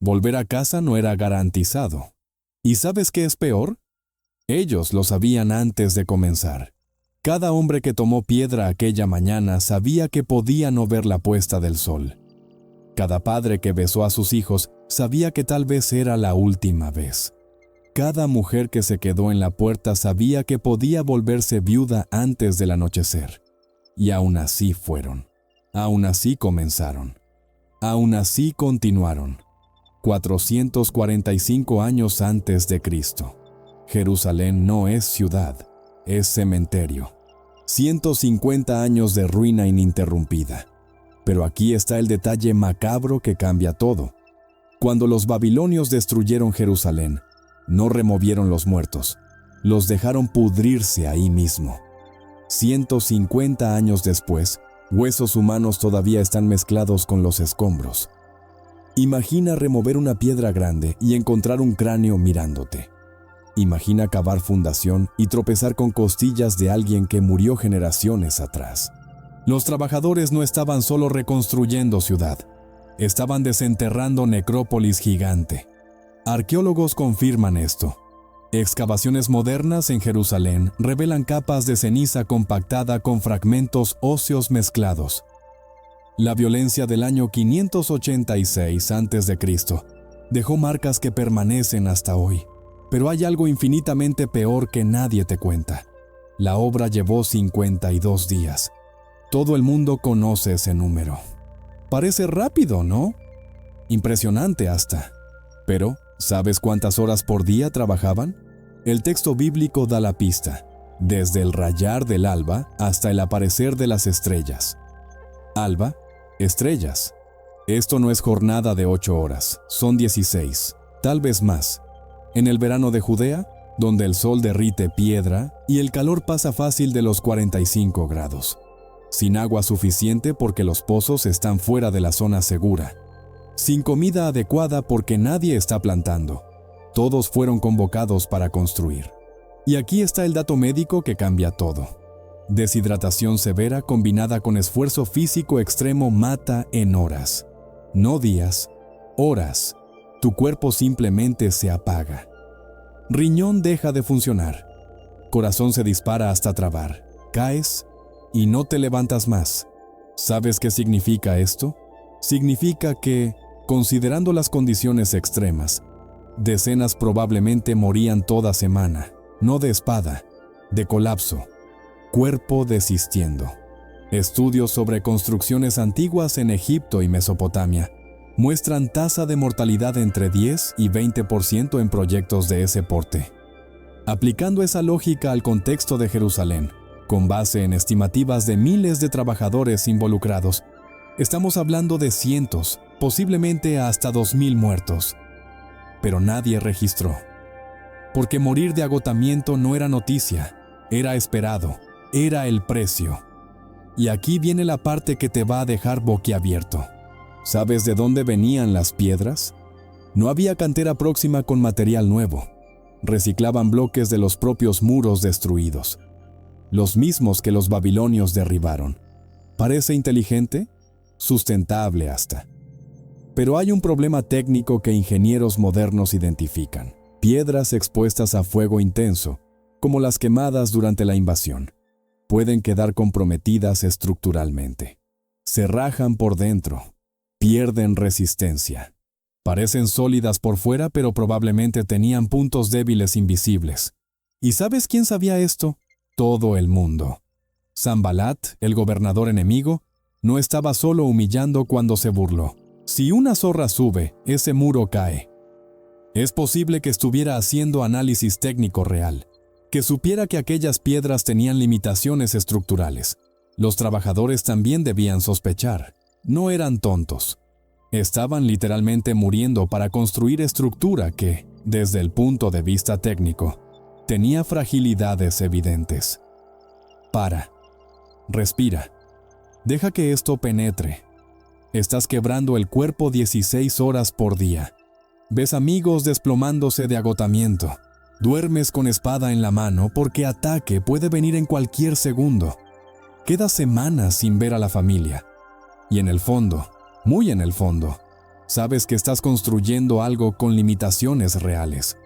Volver a casa no era garantizado. ¿Y sabes qué es peor? Ellos lo sabían antes de comenzar. Cada hombre que tomó piedra aquella mañana sabía que podía no ver la puesta del sol. Cada padre que besó a sus hijos sabía que tal vez era la última vez. Cada mujer que se quedó en la puerta sabía que podía volverse viuda antes del anochecer. Y aún así fueron. Aún así comenzaron. Aún así continuaron. 445 años antes de Cristo. Jerusalén no es ciudad, es cementerio. 150 años de ruina ininterrumpida. Pero aquí está el detalle macabro que cambia todo. Cuando los babilonios destruyeron Jerusalén, no removieron los muertos, los dejaron pudrirse ahí mismo. 150 años después, huesos humanos todavía están mezclados con los escombros. Imagina remover una piedra grande y encontrar un cráneo mirándote. Imagina cavar fundación y tropezar con costillas de alguien que murió generaciones atrás. Los trabajadores no estaban solo reconstruyendo ciudad, estaban desenterrando necrópolis gigante. Arqueólogos confirman esto. Excavaciones modernas en Jerusalén revelan capas de ceniza compactada con fragmentos óseos mezclados. La violencia del año 586 a.C. dejó marcas que permanecen hasta hoy. Pero hay algo infinitamente peor que nadie te cuenta. La obra llevó 52 días. Todo el mundo conoce ese número. Parece rápido, ¿no? Impresionante hasta. Pero, ¿sabes cuántas horas por día trabajaban? El texto bíblico da la pista. Desde el rayar del alba hasta el aparecer de las estrellas. Alba, estrellas. Esto no es jornada de 8 horas, son 16, tal vez más. En el verano de Judea, donde el sol derrite piedra y el calor pasa fácil de los 45 grados. Sin agua suficiente porque los pozos están fuera de la zona segura. Sin comida adecuada porque nadie está plantando. Todos fueron convocados para construir. Y aquí está el dato médico que cambia todo. Deshidratación severa combinada con esfuerzo físico extremo mata en horas. No días, horas. Tu cuerpo simplemente se apaga. Riñón deja de funcionar. Corazón se dispara hasta trabar. Caes y no te levantas más. ¿Sabes qué significa esto? Significa que, considerando las condiciones extremas, decenas probablemente morían toda semana, no de espada, de colapso, cuerpo desistiendo. Estudios sobre construcciones antiguas en Egipto y Mesopotamia muestran tasa de mortalidad entre 10 y 20% en proyectos de ese porte. Aplicando esa lógica al contexto de Jerusalén, con base en estimativas de miles de trabajadores involucrados, estamos hablando de cientos, posiblemente hasta 2,000 muertos. Pero nadie registró. Porque morir de agotamiento no era noticia, era esperado, era el precio. Y aquí viene la parte que te va a dejar boquiabierto. ¿Sabes de dónde venían las piedras? No había cantera próxima con material nuevo. Reciclaban bloques de los propios muros destruidos, los mismos que los babilonios derribaron. ¿Parece inteligente? Sustentable hasta. Pero hay un problema técnico que ingenieros modernos identifican. Piedras expuestas a fuego intenso, como las quemadas durante la invasión, pueden quedar comprometidas estructuralmente. Se rajan por dentro. Pierden resistencia. Parecen sólidas por fuera, pero probablemente tenían puntos débiles invisibles. ¿Y sabes quién sabía esto? Todo el mundo. Sanbalat, el gobernador enemigo, no estaba solo humillando cuando se burló. Si una zorra sube, ese muro cae. Es posible que estuviera haciendo análisis técnico real, que supiera que aquellas piedras tenían limitaciones estructurales. Los trabajadores también debían sospechar. No eran tontos. Estaban literalmente muriendo para construir estructura que, desde el punto de vista técnico, tenía fragilidades evidentes. Para. Respira. Deja que esto penetre. Estás quebrando el cuerpo 16 horas por día. Ves amigos desplomándose de agotamiento. Duermes con espada en la mano porque ataque puede venir en cualquier segundo. Quedas semanas sin ver a la familia. Y en el fondo, muy en el fondo, Sabes que estás construyendo algo con limitaciones reales.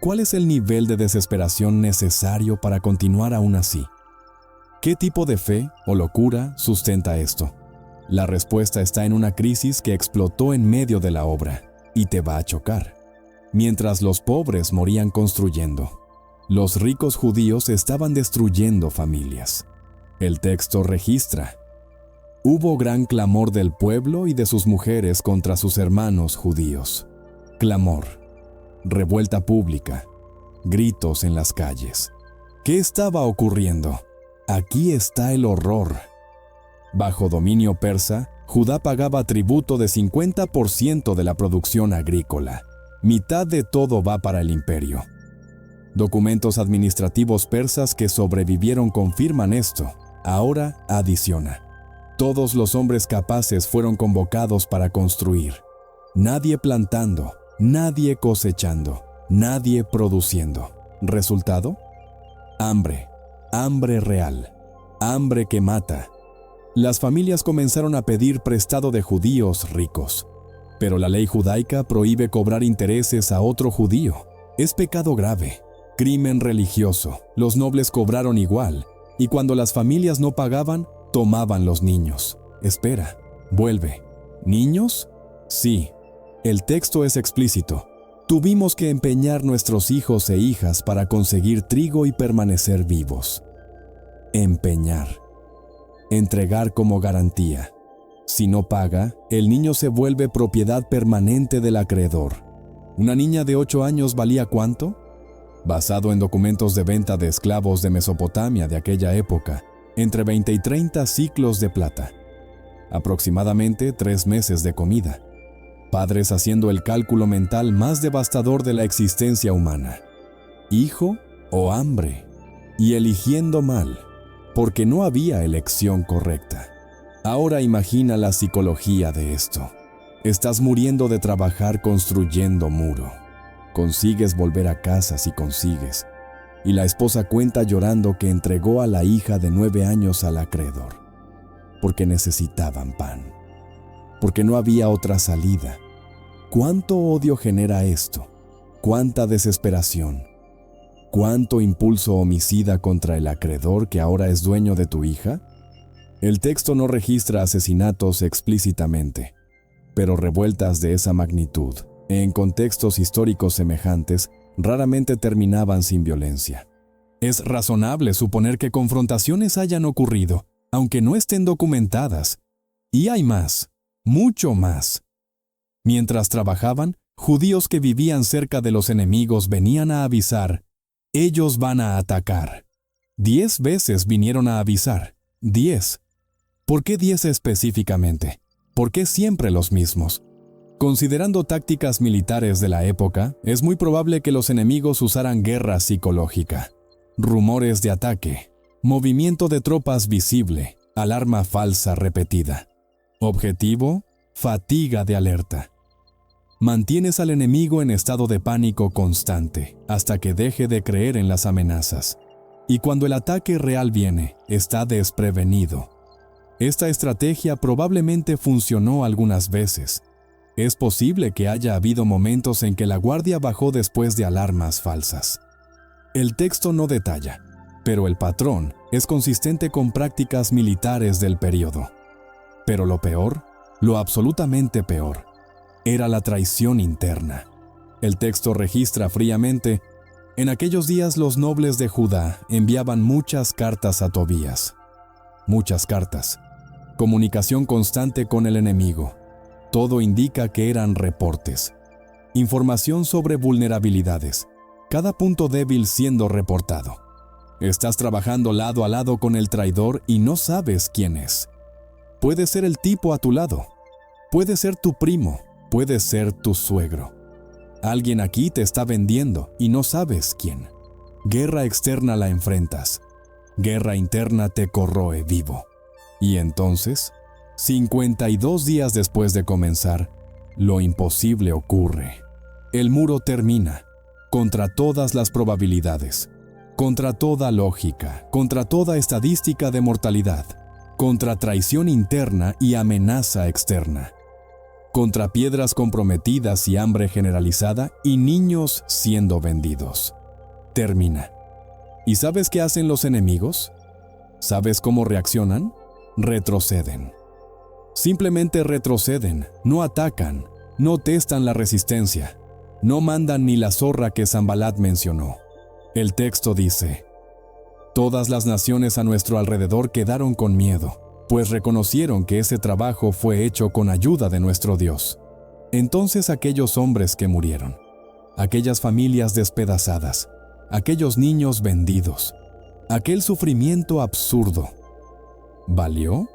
¿Cuál es el nivel de desesperación necesario para continuar aún así? ¿Qué tipo de fe o locura sustenta esto? La respuesta está en una crisis que explotó en medio de la obra y te va a chocar. Mientras los pobres morían construyendo, los ricos judíos estaban destruyendo familias. El texto registra: hubo gran clamor del pueblo y de sus mujeres contra sus hermanos judíos. Clamor, revuelta pública, gritos en las calles. ¿Qué estaba ocurriendo? Aquí está el horror. Bajo dominio persa, Judá pagaba tributo de 50% de la producción agrícola. Mitad de todo va para el imperio. Documentos administrativos persas que sobrevivieron confirman esto. Ahora adiciona: todos los hombres capaces fueron convocados para construir. Nadie plantando, nadie cosechando, nadie produciendo. ¿Resultado? Hambre, hambre real, hambre que mata. Las familias comenzaron a pedir prestado de judíos ricos, pero la ley judaica prohíbe cobrar intereses a otro judío. Es pecado grave, crimen religioso. Los nobles cobraron igual, y cuando las familias no pagaban, tomaban los niños. Espera, vuelve. ¿Niños? Sí. El texto es explícito. Tuvimos que empeñar nuestros hijos e hijas para conseguir trigo y permanecer vivos. Empeñar. Entregar como garantía. Si no paga, el niño se vuelve propiedad permanente del acreedor. ¿Una niña de 8 años valía cuánto? Basado en documentos de venta de esclavos de Mesopotamia de aquella época, entre 20 y 30 siclos de plata. Aproximadamente 3 meses de comida. Padres haciendo el cálculo mental más devastador de la existencia humana. Hijo o hambre. Y eligiendo mal, porque no había elección correcta. Ahora imagina la psicología de esto. Estás muriendo de trabajar construyendo muro. Consigues volver a casa si consigues. Y la esposa cuenta llorando que entregó a la hija de 9 años al acreedor, porque necesitaban pan, porque no había otra salida. ¿Cuánto odio genera esto? ¿Cuánta desesperación? ¿Cuánto impulso homicida contra el acreedor que ahora es dueño de tu hija? El texto no registra asesinatos explícitamente, pero revueltas de esa magnitud, en contextos históricos semejantes, raramente terminaban sin violencia. Es razonable suponer que confrontaciones hayan ocurrido, aunque no estén documentadas. Y hay más, mucho más. Mientras trabajaban, judíos que vivían cerca de los enemigos venían a avisar: ellos van a atacar. 10 veces vinieron a avisar. 10. ¿Por qué 10 específicamente? ¿Por qué siempre los mismos? Considerando tácticas militares de la época, es muy probable que los enemigos usaran guerra psicológica. Rumores de ataque, movimiento de tropas visible, alarma falsa repetida. Objetivo: fatiga de alerta. Mantienes al enemigo en estado de pánico constante hasta que deje de creer en las amenazas. Y cuando el ataque real viene, está desprevenido. Esta estrategia probablemente funcionó algunas veces. Es posible que haya habido momentos en que la guardia bajó después de alarmas falsas. El texto no detalla, pero el patrón es consistente con prácticas militares del período. Pero lo peor, lo absolutamente peor, era la traición interna. El texto registra fríamente: en aquellos días los nobles de Judá enviaban muchas cartas a Tobías. Muchas cartas. Comunicación constante con el enemigo. Todo indica que eran reportes. Información sobre vulnerabilidades. Cada punto débil siendo reportado. Estás trabajando lado a lado con el traidor y no sabes quién es. Puede ser el tipo a tu lado. Puede ser tu primo. Puede ser tu suegro. Alguien aquí te está vendiendo y no sabes quién. Guerra externa la enfrentas. Guerra interna te corroe vivo. Y entonces, 52 días después de comenzar, lo imposible ocurre. El muro termina, contra todas las probabilidades, contra toda lógica, contra toda estadística de mortalidad, contra traición interna y amenaza externa. contra piedras comprometidas y hambre generalizada y niños siendo vendidos. Termina. ¿Y sabes qué hacen los enemigos? ¿Sabes cómo reaccionan? Retroceden. Simplemente retroceden, no atacan, no testan la resistencia, no mandan ni la zorra que Sanbalat mencionó. El texto dice: todas las naciones a nuestro alrededor quedaron con miedo, pues reconocieron que ese trabajo fue hecho con ayuda de nuestro Dios. Entonces aquellos hombres que murieron, aquellas familias despedazadas, aquellos niños vendidos, aquel sufrimiento absurdo, ¿valió?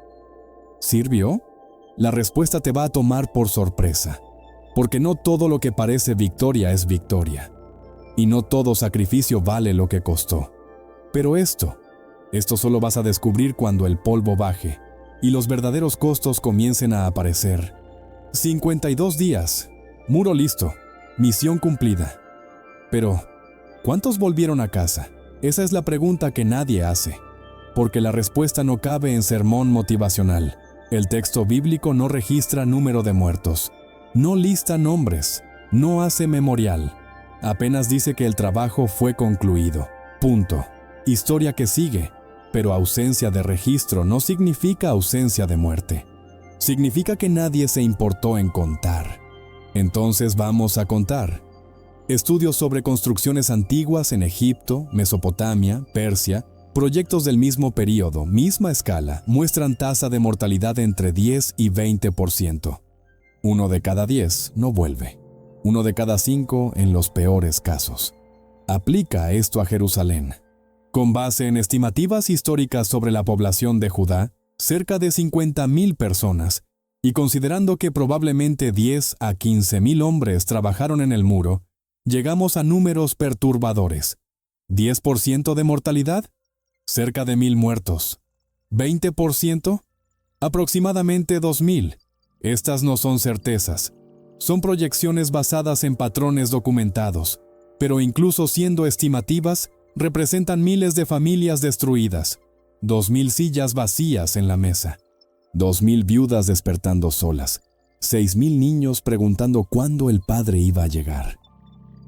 ¿Sirvió? La respuesta te va a tomar por sorpresa, porque no todo lo que parece victoria es victoria, y no todo sacrificio vale lo que costó. Pero esto solo vas a descubrir cuando el polvo baje y los verdaderos costos comiencen a aparecer. 52 días, muro listo, misión cumplida. Pero, ¿cuántos volvieron a casa? Esa es la pregunta que nadie hace, porque la respuesta no cabe en sermón motivacional. El texto bíblico no registra número de muertos, no lista nombres, no hace memorial. Apenas dice que el trabajo fue concluido. Punto. Historia que sigue, pero ausencia de registro no significa ausencia de muerte. Significa que nadie se importó en contar. Entonces vamos a contar. Estudios sobre construcciones antiguas en Egipto, Mesopotamia, Persia, proyectos del mismo período, misma escala, muestran tasa de mortalidad entre 10 y 20%. 1 de cada 10 no vuelve. 1 de cada 5 en los peores casos. Aplica esto a Jerusalén. Con base en estimativas históricas sobre la población de Judá, cerca de 50,000 personas, y considerando que probablemente 10 a 15,000 hombres trabajaron en el muro, llegamos a números perturbadores. 10% de mortalidad, cerca de 1,000 muertos. 20%, aproximadamente 2,000. Estas no son certezas, son proyecciones basadas en patrones documentados, pero incluso siendo estimativas, representan miles de familias destruidas, 2,000 sillas vacías en la mesa, 2,000 viudas despertando solas, 6,000 niños preguntando cuándo el padre iba a llegar.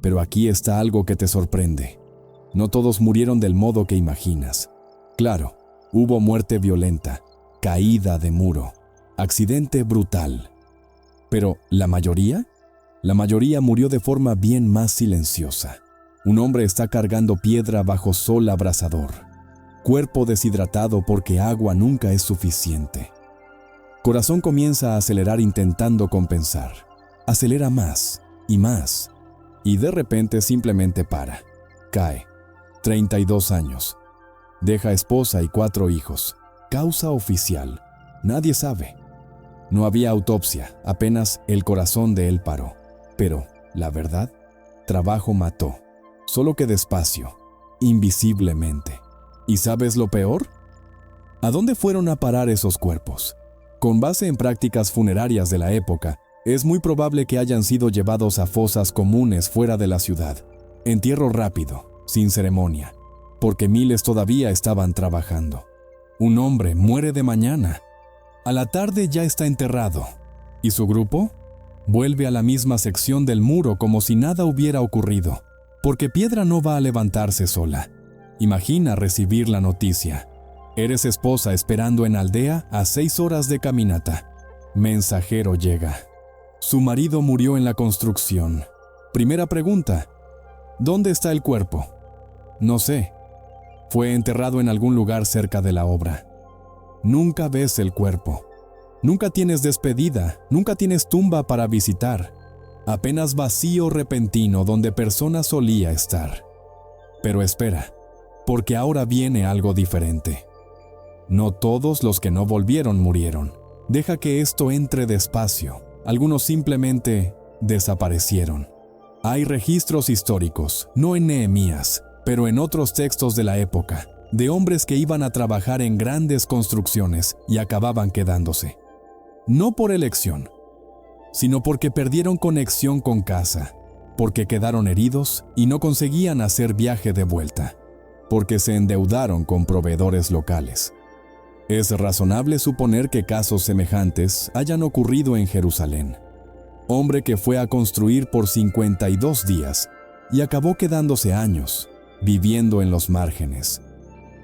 Pero aquí está algo que te sorprende. No todos murieron del modo que imaginas. Claro, hubo muerte violenta, caída de muro, accidente brutal. Pero, ¿la mayoría? La mayoría murió de forma bien más silenciosa. Un hombre está cargando piedra bajo sol abrasador. Cuerpo deshidratado porque agua nunca es suficiente. Corazón comienza a acelerar intentando compensar. Acelera más y más. Y de repente simplemente para. Cae. 32 años. Deja esposa y 4 hijos. Causa oficial. Nadie sabe. No había autopsia, apenas el corazón de él paró. Pero, la verdad, trabajo mató. Solo que despacio, invisiblemente. ¿Y sabes lo peor? ¿A dónde fueron a parar esos cuerpos? Con base en prácticas funerarias de la época, es muy probable que hayan sido llevados a fosas comunes fuera de la ciudad. Entierro rápido, sin ceremonia, porque miles todavía estaban trabajando. Un hombre muere de mañana. A la tarde ya está enterrado. ¿Y su grupo? Vuelve a la misma sección del muro como si nada hubiera ocurrido, porque piedra no va a levantarse sola. Imagina recibir la noticia. Eres esposa esperando en aldea a 6 horas de caminata. Mensajero llega. Su marido murió en la construcción. Primera pregunta. ¿Dónde está el cuerpo? No sé. Fue enterrado en algún lugar cerca de la obra. Nunca ves el cuerpo. Nunca tienes despedida, nunca tienes tumba para visitar. Apenas vacío repentino donde persona solía estar. Pero espera, porque ahora viene algo diferente. No todos los que no volvieron murieron. Deja que esto entre despacio. Algunos simplemente desaparecieron. Hay registros históricos, no en Nehemías, pero en otros textos de la época, de hombres que iban a trabajar en grandes construcciones y acababan quedándose. No por elección, sino porque perdieron conexión con casa, porque quedaron heridos y no conseguían hacer viaje de vuelta, porque se endeudaron con proveedores locales. Es razonable suponer que casos semejantes hayan ocurrido en Jerusalén. hombre que fue a construir por 52 días y acabó quedándose años, viviendo en los márgenes,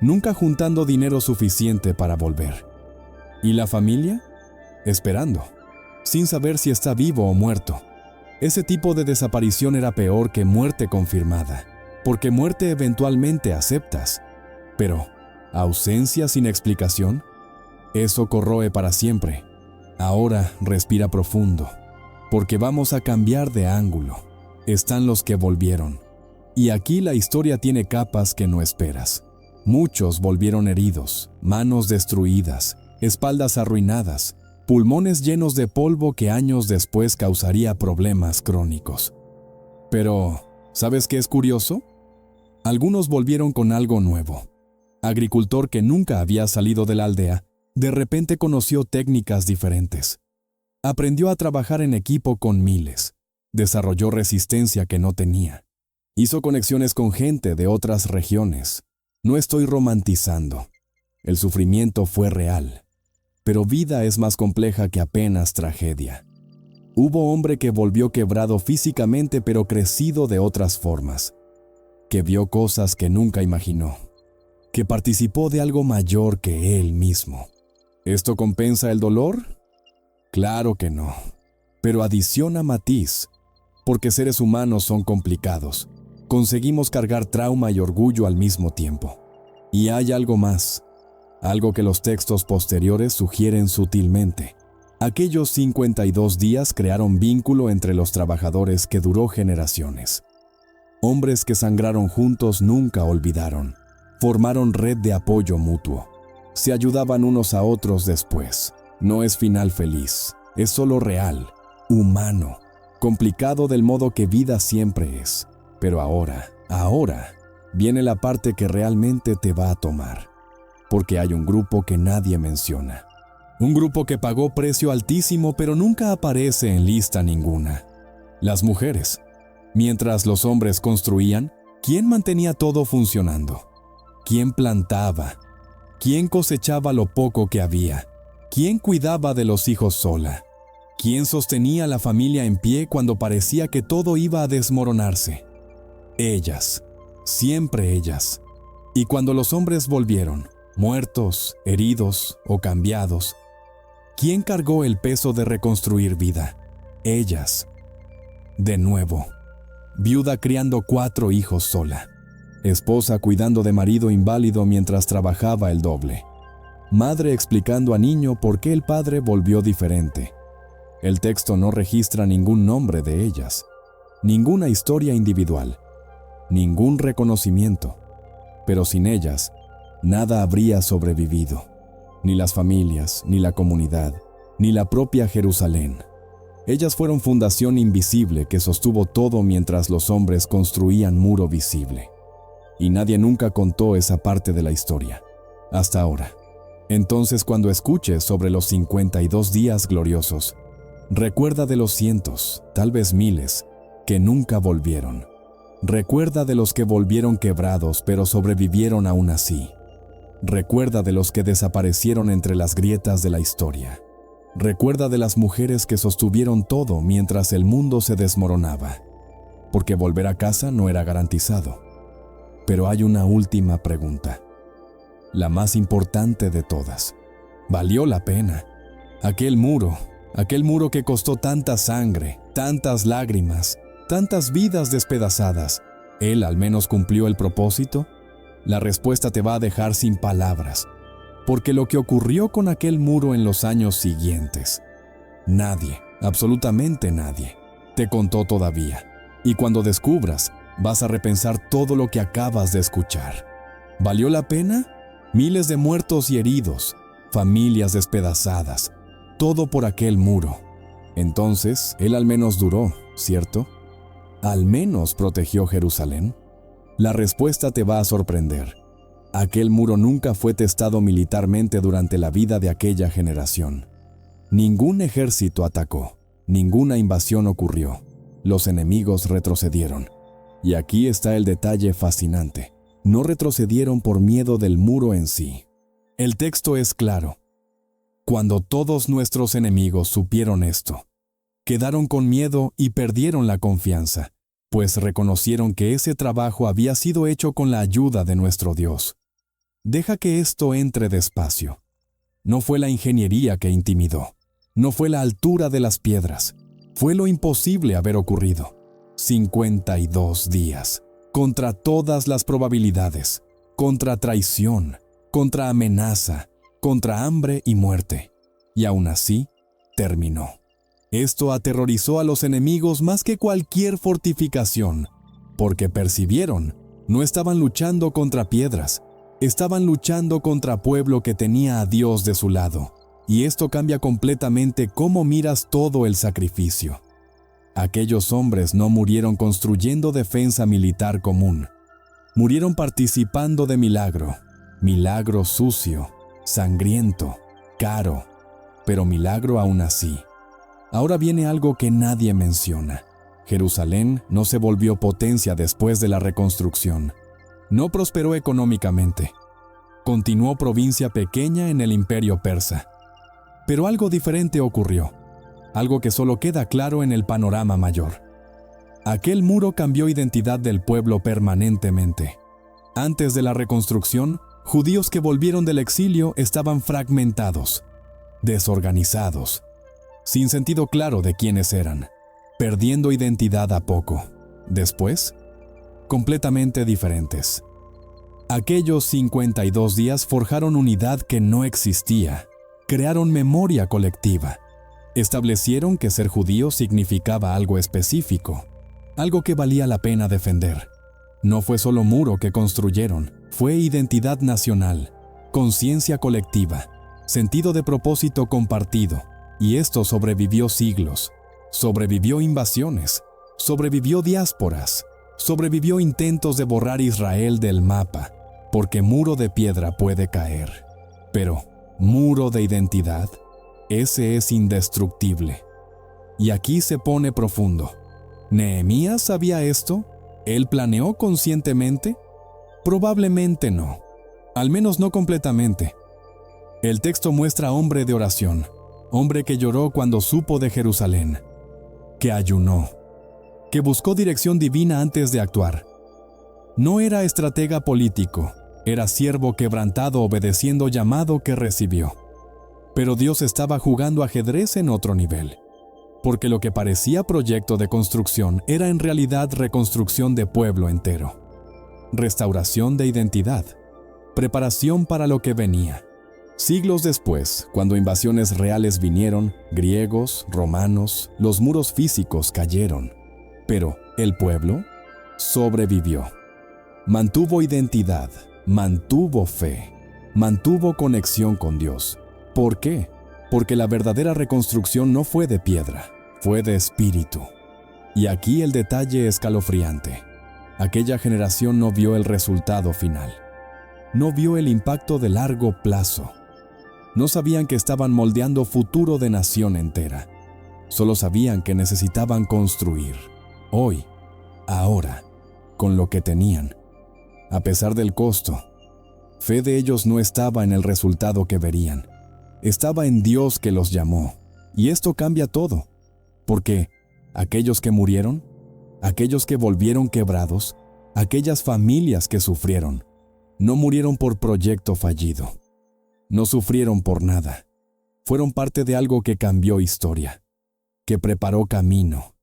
nunca juntando dinero suficiente para volver. ¿Y la familia? Esperando, sin saber si está vivo o muerto. Ese tipo de desaparición era peor que muerte confirmada, porque muerte eventualmente aceptas. Pero, ¿ausencia sin explicación? Eso corroe para siempre. Ahora respira profundo, porque vamos a cambiar de ángulo. Están los que volvieron. Y aquí la historia tiene capas que no esperas. Muchos volvieron heridos, manos destruidas, espaldas arruinadas, pulmones llenos de polvo que años después causaría problemas crónicos. Pero, ¿sabes qué es curioso? Algunos volvieron con algo nuevo. Agricultor que nunca había salido de la aldea, de repente conoció técnicas diferentes. Aprendió a trabajar en equipo con miles. Desarrolló resistencia que no tenía. Hizo conexiones con gente de otras regiones. No estoy romantizando. El sufrimiento fue real. Pero vida es más compleja que apenas tragedia. Hubo hombre que volvió quebrado físicamente pero crecido de otras formas. Que vio cosas que nunca imaginó. Que participó de algo mayor que él mismo. ¿Esto compensa el dolor? Claro que no. Pero adiciona matiz. Porque seres humanos son complicados. Conseguimos cargar trauma y orgullo al mismo tiempo. Y hay algo más. Algo que los textos posteriores sugieren sutilmente. Aquellos 52 días crearon vínculo entre los trabajadores que duró generaciones. Hombres que sangraron juntos nunca olvidaron. Formaron red de apoyo mutuo. Se ayudaban unos a otros después. No es final feliz. Es solo real, humano, complicado del modo que vida siempre es. Pero ahora, viene la parte que realmente te va a tomar. Porque hay un grupo que nadie menciona. Un grupo que pagó precio altísimo pero nunca aparece en lista ninguna. Las mujeres. Mientras los hombres construían, ¿quién mantenía todo funcionando? ¿Quién plantaba? ¿Quién cosechaba lo poco que había? ¿Quién cuidaba de los hijos sola? ¿Quién sostenía la familia en pie cuando parecía que todo iba a desmoronarse? Ellas. Siempre ellas. Y cuando los hombres volvieron, muertos, heridos o cambiados, ¿quién cargó el peso de reconstruir vida? Ellas. De nuevo. Viuda criando 4 hijos sola. Esposa cuidando de marido inválido mientras trabajaba el doble. Madre explicando a niño por qué el padre volvió diferente. El texto no registra ningún nombre de ellas, ninguna historia individual, ningún reconocimiento. Pero sin ellas, nada habría sobrevivido. Ni las familias, ni la comunidad, ni la propia Jerusalén. Ellas fueron fundación invisible que sostuvo todo mientras los hombres construían muro visible. Y nadie nunca contó esa parte de la historia, hasta ahora. Entonces, cuando escuches sobre los 52 días gloriosos, recuerda de los cientos, tal vez miles, que nunca volvieron. Recuerda de los que volvieron quebrados pero sobrevivieron aún así. Recuerda de los que desaparecieron entre las grietas de la historia. Recuerda de las mujeres que sostuvieron todo mientras el mundo se desmoronaba. Porque volver a casa no era garantizado. Pero hay una última pregunta. La más importante de todas. ¿Valió la pena? Aquel muro que costó tanta sangre, tantas lágrimas, tantas vidas despedazadas, ¿él al menos cumplió el propósito? La respuesta te va a dejar sin palabras, porque lo que ocurrió con aquel muro en los años siguientes, nadie, absolutamente nadie, te contó todavía. Y cuando descubras, vas a repensar todo lo que acabas de escuchar. ¿Valió la pena? Miles de muertos y heridos, familias despedazadas, todo por aquel muro. Entonces, él al menos duró, ¿cierto? ¿Al menos protegió Jerusalén? La respuesta te va a sorprender. Aquel muro nunca fue testado militarmente durante la vida de aquella generación. Ningún ejército atacó, ninguna invasión ocurrió. Los enemigos retrocedieron. Y aquí está el detalle fascinante. No retrocedieron por miedo del muro en sí. El texto es claro. Cuando todos nuestros enemigos supieron esto, Quedaron con miedo y perdieron la confianza, pues reconocieron que ese trabajo había sido hecho con la ayuda de nuestro Dios. Deja que esto entre despacio. No fue la ingeniería que intimidó, no fue la altura de las piedras, fue lo imposible haber ocurrido. 52 días, contra todas las probabilidades, contra traición, contra amenaza, contra hambre y muerte. Y aún así, terminó. Esto aterrorizó a los enemigos más que cualquier fortificación, porque percibieron, no estaban luchando contra piedras, estaban luchando contra pueblo que tenía a Dios de su lado, y esto cambia completamente cómo miras todo el sacrificio. Aquellos hombres no murieron construyendo defensa militar común, murieron participando de milagro sucio, sangriento, caro, pero milagro aún así. Ahora viene algo que nadie menciona. Jerusalén no se volvió potencia después de la reconstrucción. No prosperó económicamente. Continuó provincia pequeña en el imperio persa. Pero algo diferente ocurrió, algo que solo queda claro en el panorama mayor. Aquel muro cambió identidad del pueblo permanentemente. Antes de la reconstrucción, judíos que volvieron del exilio estaban fragmentados, desorganizados, sin sentido claro de quiénes eran, perdiendo identidad a poco. Después, completamente diferentes. Aquellos 52 días forjaron unidad que no existía, crearon memoria colectiva, establecieron que ser judío significaba algo específico, algo que valía la pena defender. No fue solo muro que construyeron, fue identidad nacional, conciencia colectiva, sentido de propósito compartido, y esto sobrevivió siglos, sobrevivió invasiones, sobrevivió diásporas, sobrevivió intentos de borrar Israel del mapa, porque muro de piedra puede caer, pero muro de identidad, ese es indestructible. Y aquí se pone profundo. ¿Nehemías sabía esto? ¿Él planeó conscientemente? Probablemente no, al menos no completamente. El texto muestra hombre de oración, hombre que lloró cuando supo de Jerusalén, que ayunó, que buscó dirección divina antes de actuar. No era estratega político, era siervo quebrantado obedeciendo llamado que recibió. Pero Dios estaba jugando ajedrez en otro nivel, porque lo que parecía proyecto de construcción era en realidad reconstrucción de pueblo entero, restauración de identidad, preparación para lo que venía. Siglos después, cuando invasiones reales vinieron, griegos, romanos, los muros físicos cayeron. Pero el pueblo sobrevivió. Mantuvo identidad, mantuvo fe, mantuvo conexión con Dios. ¿Por qué? Porque la verdadera reconstrucción no fue de piedra, fue de espíritu. Y aquí el detalle escalofriante. Aquella generación no vio el resultado final. No vio el impacto de largo plazo. No sabían que estaban moldeando futuro de nación entera. Solo sabían que necesitaban construir, hoy, ahora, con lo que tenían. A pesar del costo, fe de ellos no estaba en el resultado que verían. Estaba en Dios que los llamó. Y esto cambia todo. Porque aquellos que murieron, aquellos que volvieron quebrados, aquellas familias que sufrieron, no murieron por proyecto fallido. No sufrieron por nada. Fueron parte de algo que cambió historia, que preparó camino,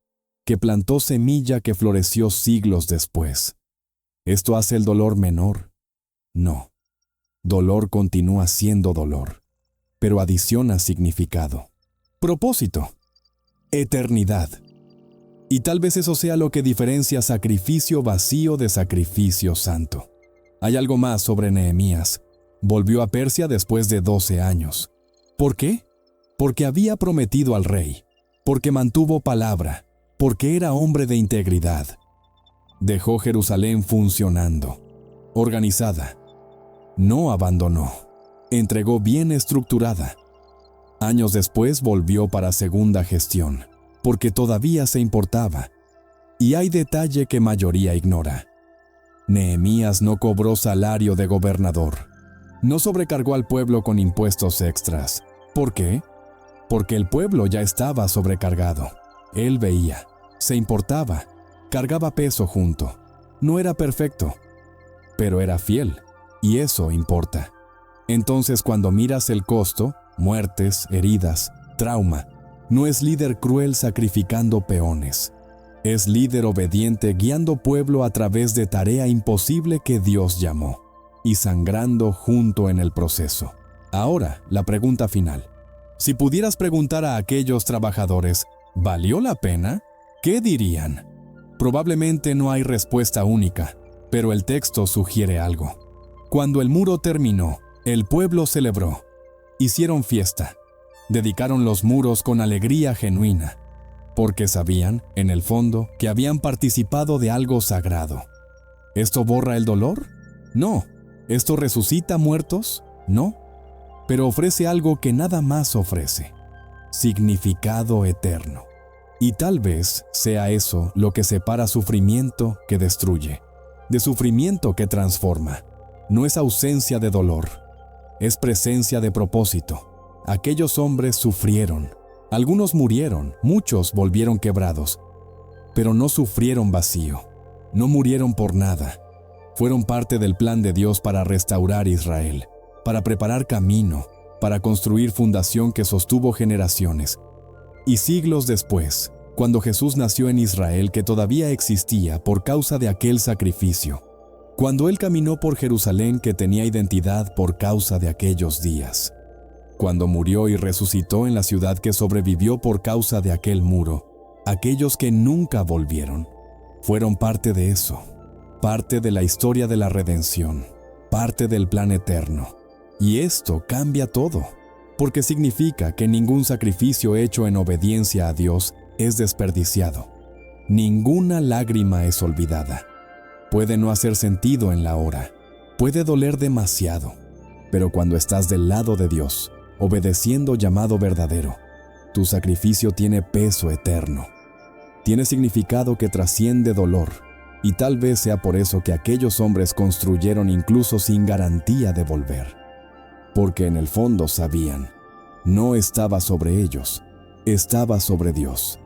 que plantó semilla que floreció siglos después. ¿Esto hace el dolor menor? No. Dolor continúa siendo dolor, pero adiciona significado, propósito, eternidad. Y tal vez eso sea lo que diferencia sacrificio vacío de sacrificio santo. Hay algo más sobre Nehemías. Volvió a Persia después de 12 años. ¿Por qué? Porque había prometido al rey, porque mantuvo palabra, porque era hombre de integridad. Dejó Jerusalén funcionando, organizada. No abandonó, entregó bien estructurada. Años después volvió para segunda gestión, porque todavía se importaba. Y hay detalle que mayoría ignora. Nehemías no cobró salario de gobernador. No sobrecargó al pueblo con impuestos extras. ¿Por qué? Porque el pueblo ya estaba sobrecargado. Él veía, se importaba, cargaba peso junto. No era perfecto, pero era fiel, y eso importa. Entonces, cuando miras el costo, muertes, heridas, trauma, no es líder cruel sacrificando peones. Es líder obediente guiando pueblo a través de tarea imposible que Dios llamó, y sangrando junto en el proceso. Ahora, la pregunta final. Si pudieras preguntar a aquellos trabajadores, ¿valió la pena? ¿Qué dirían? Probablemente no hay respuesta única, pero el texto sugiere algo. Cuando el muro terminó, el pueblo celebró. Hicieron fiesta. Dedicaron los muros con alegría genuina, porque sabían, en el fondo, que habían participado de algo sagrado. ¿Esto borra el dolor? No. ¿Esto resucita muertos? No. Pero ofrece algo que nada más ofrece: significado eterno. Y tal vez sea eso lo que separa sufrimiento que destruye, de sufrimiento que transforma. No es ausencia de dolor, es presencia de propósito. Aquellos hombres sufrieron, algunos murieron, muchos volvieron quebrados, pero no sufrieron vacío, no murieron por nada. Fueron parte del plan de Dios para restaurar Israel, para preparar camino, para construir fundación que sostuvo generaciones. Y siglos después, cuando Jesús nació en Israel que todavía existía por causa de aquel sacrificio, cuando Él caminó por Jerusalén que tenía identidad por causa de aquellos días, cuando murió y resucitó en la ciudad que sobrevivió por causa de aquel muro, aquellos que nunca volvieron fueron parte de eso, parte de la historia de la redención, parte del plan eterno. Y esto cambia todo, porque significa que ningún sacrificio hecho en obediencia a Dios es desperdiciado. Ninguna lágrima es olvidada. Puede no hacer sentido en la hora, puede doler demasiado, pero cuando estás del lado de Dios, obedeciendo llamado verdadero, tu sacrificio tiene peso eterno. Tiene significado que trasciende dolor, y tal vez sea por eso que aquellos hombres construyeron incluso sin garantía de volver. Porque en el fondo sabían, no estaba sobre ellos, estaba sobre Dios.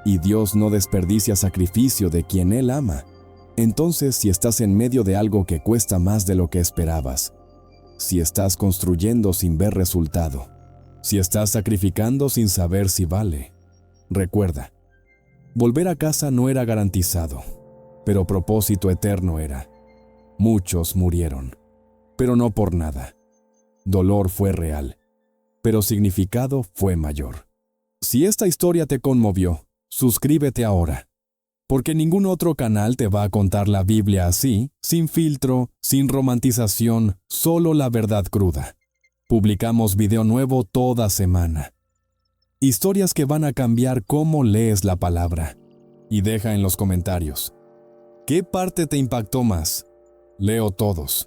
Y Dios no desperdicia sacrificio de quien Él ama. Entonces, si estás en medio de algo que cuesta más de lo que esperabas, si estás construyendo sin ver resultado, si estás sacrificando sin saber si vale, recuerda, volver a casa no era garantizado, pero propósito eterno era. Muchos murieron, pero no por nada. Dolor fue real, pero significado fue mayor. Si esta historia te conmovió, suscríbete ahora, porque ningún otro canal te va a contar la Biblia así, sin filtro, sin romantización, solo la verdad cruda. Publicamos video nuevo toda semana. Historias que van a cambiar cómo lees la palabra. Y deja en los comentarios, ¿qué parte te impactó más? Leo todos.